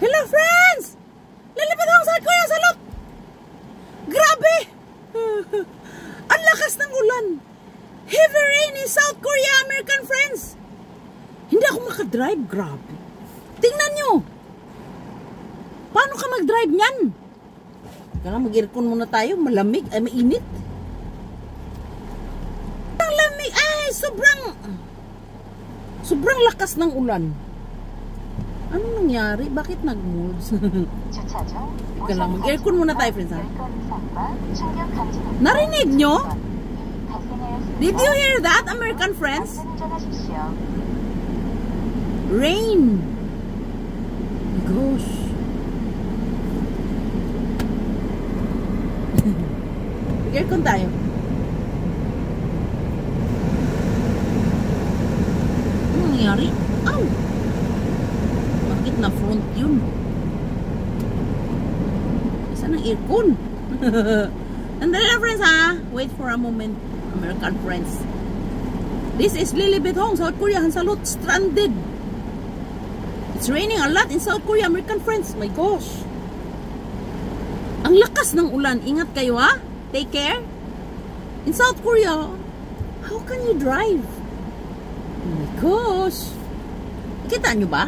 Hello friends! Lilipad akong South Korea sa lot! Grabe! Ang lakas ng ulan! Heavy rain in South Korea, American friends! Hindi ako makadrive, grabe. Tingnan nyo! Paano ka mag-drive niyan? Kaya mag-aircon muna tayo, malamig, ay mainit. Ang lamig, ay sobrang lakas ng ulan. Ano nangyari? Bakit nag-molds? Ika lang, mag-aircon muna tayo, friends, ha? Narinig nyo? Did you hear that, American friends? Rain. Oh my gosh. Mag-aircon tayo. Ano nangyari? Ow! Bakit na front yun? Saan ang aircon? Andali lang, friends, ha? Wait for a moment, American friends. This is Lilibet Hong, South Korea, Hansalot, stranded. It's raining a lot in South Korea, American friends. My gosh. Ang lakas ng ulan. Ingat kayo, ha? Take care. In South Korea, how can you drive? Oh my gosh. Kita nyo ba?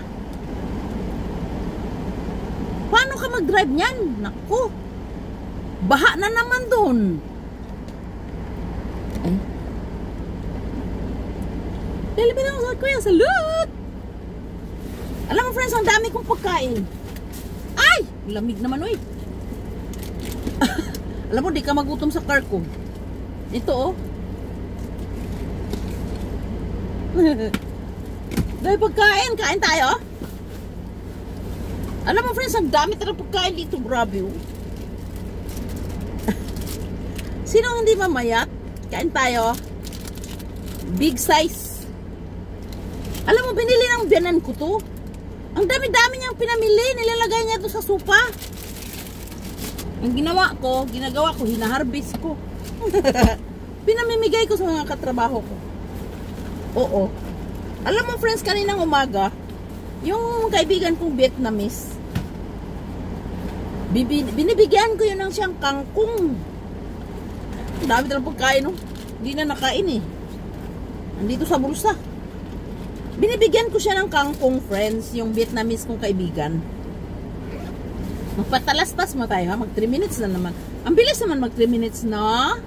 Paano ka mag-drive niyan? Naku. Baha na naman doon. Ay. Lilibet ako South Korea. Salud! Alam mo, friends, ang dami kong pagkain. Ay! Lamig naman, oy. Alam mo, di ka magutom sa car ko. Ito, oh. Dahil pagkain, kain tayo. Alam mo, friends, ang dami talagang pagkain dito. Grabe, oh. Sino hindi mamayat? Kain tayo. Big size. Alam mo, binili ng biyanan ko to. Ang dami-dami niyang pinamili. Nilalagay niya to sa sopa. Ang ginagawa ko, hinaharvest ko. Pinamimigay ko sa mga katrabaho ko. Oo. Alam mo, friends, kaninang umaga, yung kaibigan kong Vietnamese, binibigyan ko yun ng siyang kangkong. Ang dami talagang pagkain, no? Hindi na nakain, eh. Nandito sa bulsa. Binibigyan ko siya ng kangkong, friends, yung Vietnamese kong kaibigan. Magpatalastas mo tayo, ha? Mag 3 minutes na naman. Ang bilis naman mag 3 minutes, no?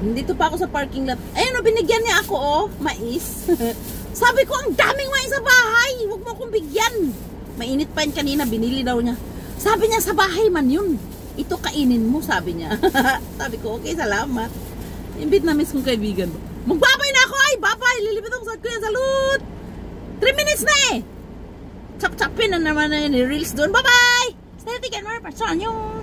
Nandito pa ako sa parking lot. Ayun, binigyan niya ako, oh, mais. Sabi ko, ang daming mais sa bahay. Huwag mo akong bigyan. Mainit pa yun kanina, binili daw niya. Sabi niya, sa bahay man yun. Ito kainin mo, sabi niya. Sabi ko, okay, salamat. Yung Vietnamese kong kaibigan. Magbabay na ako, ay, babay. Lilipit ako sa Kuya Salud. 3 minutes na, eh. Chap-chapin na naman na yun, reels doon. Bye-bye! Stay ticket more, pasyon yung